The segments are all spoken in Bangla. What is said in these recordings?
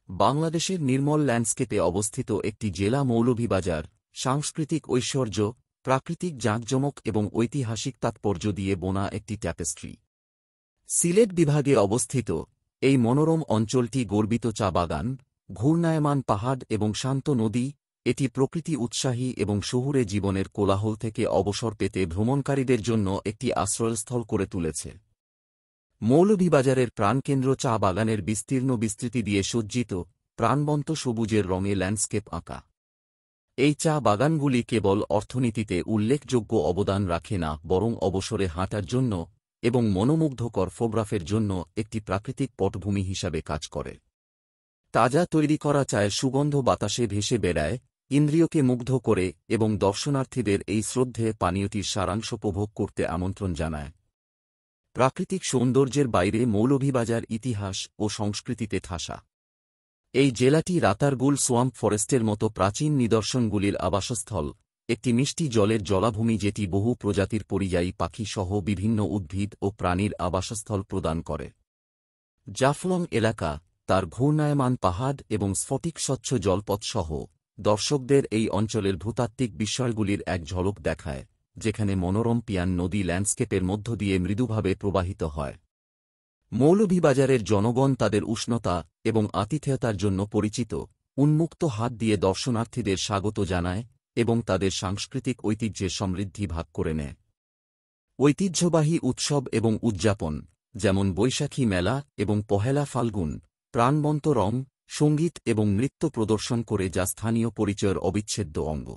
বাংলাদেশের নির্মল ল্যান্ডস্কেপে অবস্থিত একটি জেলা মৌলভীবাজার সাংস্কৃতিক ঐশ্বর্য, প্রাকৃতিক জাঁকজমক এবং ঐতিহাসিক তাৎপর্য দিয়ে বোনা একটি ট্যাপেস্ট্রি। সিলেট বিভাগে অবস্থিত এই মনোরম অঞ্চলটি গর্বিত চা বাগান, ঘূর্ণায়মান পাহাড় এবং শান্ত নদী। এটি প্রকৃতি উৎসাহী এবং শহুরে জীবনের কোলাহল থেকে অবসর পেতে ভ্রমণকারীদের জন্য একটি আশ্রয়স্থল করে তুলেছে। মৌলভীবাজারের প্রাণকেন্দ্র চা বাগানের বিস্তীর্ণ বিস্তৃতি দিয়ে সজ্জিত, প্রাণবন্ত সবুজের রঙে ল্যান্ডস্কেপ আঁকা। এই চা বাগানগুলি কেবল অর্থনীতিতে উল্লেখযোগ্য অবদান রাখে না, বরং অবসরে হাঁটার জন্য এবং মনোমুগ্ধকর ফোটোগ্রাফের জন্য একটি প্রাকৃতিক পটভূমি হিসাবে কাজ করে। তাজা তৈরি করা চায়ের সুগন্ধ বাতাসে ভেসে বেড়ায়, ইন্দ্রিয়কে মুগ্ধ করে এবং দর্শনার্থীদের এই শ্রদ্ধেয় পানীয়টির সারাংশ উপভোগ করতে আমন্ত্রণ জানায়। প্রাকৃতিক সৌন্দর্যের বাইরে মৌলভীবাজার ইতিহাস ও সংস্কৃতিতে ঠাসা। এই জেলাটি রাতারগুল সোয়াম্প ফরেস্টের মতো প্রাচীন নিদর্শনগুলির আবাসস্থল, একটি মিষ্টি জলের জলাভূমি যেটি বহু প্রজাতির পরিযায়ী পাখি সহ বিভিন্ন উদ্ভিদ ও প্রাণীর আবাসস্থল প্রদান করে। জাফলং এলাকা তার ঘূর্ণায়মান পাহাড় এবং স্ফটিক স্বচ্ছ জলপথ সহ দর্শকদের এই অঞ্চলের ভূতাত্ত্বিক বিষয়গুলির এক ঝলক দেখায়, যেখানে মনোরম পিয়ান নদী ল্যান্ডস্কেপের মধ্য দিয়ে মৃদুভাবে প্রবাহিত হয়। মৌলভীবাজারের জনগণ তাদের উষ্ণতা এবং আতিথেয়তার জন্য পরিচিত, উন্মুক্ত হাত দিয়ে দর্শনার্থীদের স্বাগত জানায় এবং তাদের সাংস্কৃতিক ঐতিহ্যের সমৃদ্ধি ভাগ করে নেয়। ঐতিহ্যবাহী উৎসব এবং উদযাপন, যেমন বৈশাখী মেলা এবং পহেলা ফাল্গুন, প্রাণবন্ত রং, সঙ্গীত এবং নৃত্য প্রদর্শন করে যা স্থানীয় পরিচয়ের অবিচ্ছেদ্য অঙ্গ।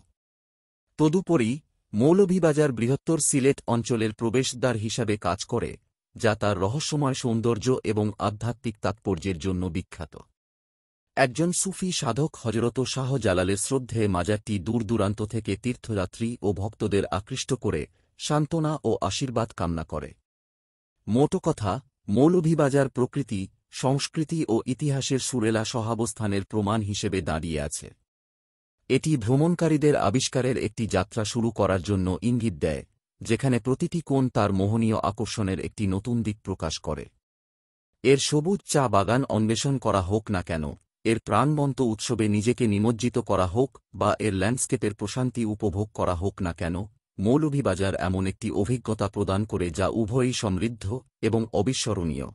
তদুপরি মৌলভীবাজার বৃহত্তর সিলেট অঞ্চলের প্রবেশদ্বার হিসাবে কাজ করে, যা তার রহস্যময় সৌন্দর্য এবং আধ্যাত্মিক তাৎপর্যের জন্য বিখ্যাত। একজন সুফি সাধক হজরত শাহ জালালের শ্রদ্ধেয় মাজারটি দূরদূরান্ত থেকে তীর্থযাত্রী ও ভক্তদের আকৃষ্ট করে সান্ত্বনা ও আশীর্বাদ কামনা করে। মোটকথা, মৌলভীবাজার প্রকৃতি, সংস্কৃতি ও ইতিহাসের সুরেলা সহাবস্থানের প্রমাণ হিসেবে দাঁড়িয়ে আছে। এটি ভ্রমণকারীদের আবিষ্কারের একটি যাত্রা শুরু করার জন্য ইঙ্গিত দেয়, যেখানে প্রতিটি কোণ তার মোহনীয় আকর্ষণের একটি নতুন দিক প্রকাশ করে। এর সবুজ চা বাগান অন্বেষণ করা হোক না কেন, এর প্রাণবন্ত উৎসবে নিজেকে নিমজ্জিত করা হোক বা এর ল্যান্ডস্কেপের প্রশান্তি উপভোগ করা হোক না কেন, মৌলভীবাজার এমন একটি অভিজ্ঞতা প্রদান করে যা উভয়ই সমৃদ্ধ এবং অবিস্মরণীয়।